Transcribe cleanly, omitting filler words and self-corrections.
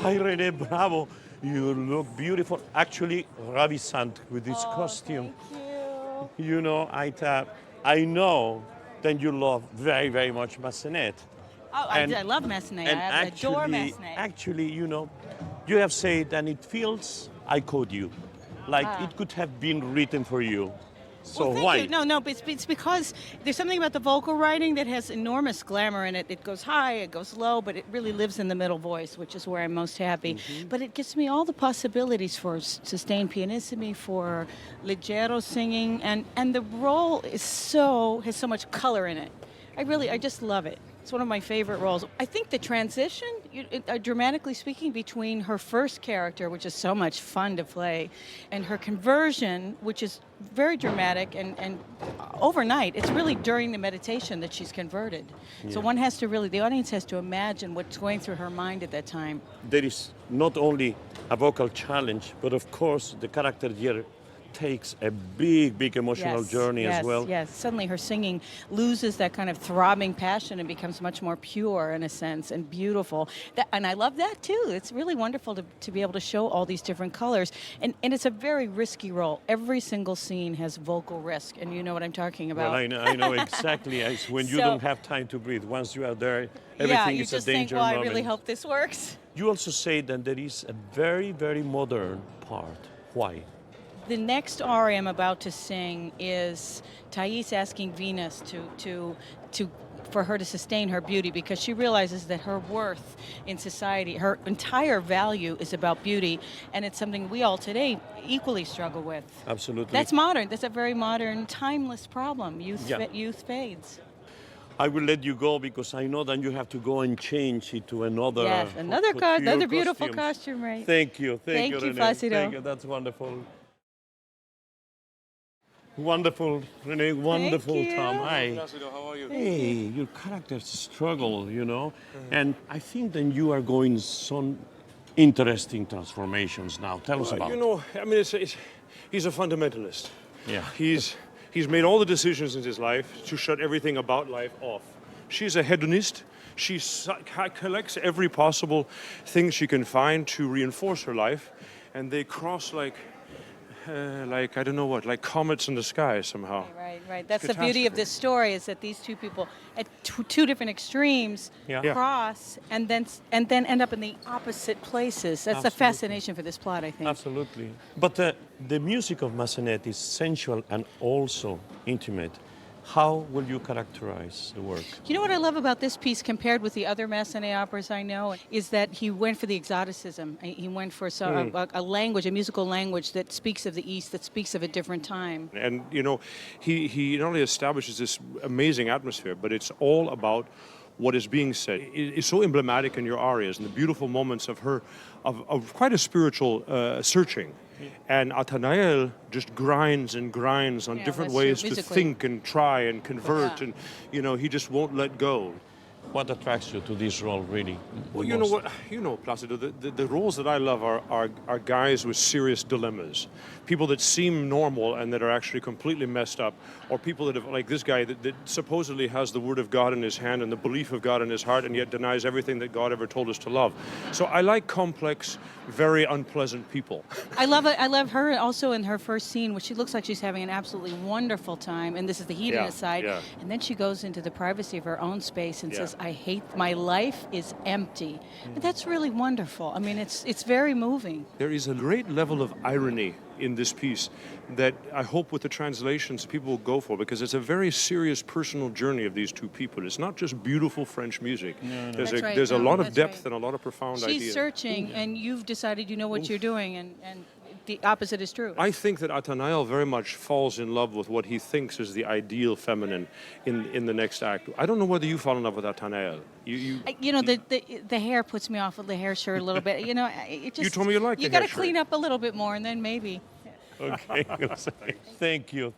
Hi, Renée, bravo. You look beautiful. Actually, ravissant with this costume. Thank you. You know, I know that you love very, very much Massenet. Oh, I love Massenet. And I adore Massenet. actually, you know, you have said, and it feels, I quote you, like Ah. it could have been written for you. So Well, thank why? you. No, but it's because there's something about the vocal writing that has enormous glamour in it. It goes high, it goes low, but it really lives in the middle voice, which is where I'm most happy. But it gives me all the possibilities for sustained pianissimi, for leggero singing, and the role has so much color in it. I just love it. It's one of my favorite roles. I think the transition, dramatically speaking, between her first character, which is so much fun to play, and her conversion, which is very dramatic and overnight. It's really during the meditation that she's converted. So one has to really, the audience has to imagine what's going through her mind at that time. There is not only a vocal challenge, but of course the character here takes a big emotional journey as well. Yes, suddenly her singing loses that kind of throbbing passion and becomes much more pure in a sense and beautiful. And I love that too. It's really wonderful to be able to show all these different colors. And it's a very risky role. Every single scene has vocal risk, and you know what I'm talking about. Well, I know exactly. It's when you don't have time to breathe. Once you are there, everything is a danger moment. Yeah, you just think, well, I really hope this works. You also say that there is a very modern part. Why? The next aria I'm about to sing is Thaïs asking Venus for her to sustain her beauty, because she realizes that her worth in society, her entire value is about beauty, and it's something we all today equally struggle with. Absolutely. That's modern. That's a very modern, timeless problem. Youth fades. I will let you go because I know that you have to go and change it to another. Yes, another beautiful costume, right? Thank you, Thank you, Renée. Placido. Thank you. That's wonderful. Wonderful, Renée, wonderful, Thank you. Tom. Hi. Placido, how are you? Hey, your characters struggle, you know, and I think that you are going some interesting transformations now. Tell us about You know, I mean, he's a fundamentalist. Yeah. He's made all the decisions in his life to shut everything about life off. She's a hedonist. She collects every possible thing she can find to reinforce her life, and they cross like I don't know what, like comets in the sky somehow. Right. That's the beauty of this story, is that these two people at two different extremes cross and then end up in the opposite places. That's the fascination for this plot, I think. Absolutely. But the music of Massenet is sensual and also intimate. How will you characterize the work? You know what I love about this piece compared with the other Massenet operas I know is that he went for the exoticism. He went for a language, a musical language that speaks of the East, that speaks of a different time. And, you know, he not only establishes this amazing atmosphere, but it's all about what is being said. It's so emblematic in your arias and the beautiful moments of her, of quite a spiritual searching. And Athanael just grinds on different ways to think and try and convert, and you know, he just won't let go. What attracts you to this role, really? Well, you know what, Placido, the roles that I love are guys with serious dilemmas, people that seem normal and that are actually completely messed up, or people that have, like this guy that supposedly has the word of God in his hand and the belief of God in his heart, and yet denies everything that God ever told us to love. So I like complex, very unpleasant people. I love it. I love her also in her first scene, where she looks like she's having an absolutely wonderful time, and this is the hedonist side, and then she goes into the privacy of her own space and says, I hate, my life is empty. But that's really wonderful. I mean, it's very moving. There is a great level of irony in this piece that I hope with the translations people will go for, because it's a very serious personal journey of these two people. It's not just beautiful French music. No. There's a lot of depth and a lot of profound ideas. She's searching, and you've decided you know what you're doing, and the opposite is true. I think that Athanael very much falls in love with what he thinks is the ideal feminine in the next act. I don't know whether you fall in love with Athanael. You know, the hair puts me off with the hair shirt a little bit. You know, it just, you told me you liked the hair hair shirt. You got to clean up a little bit more, and then maybe. Okay. Thank you.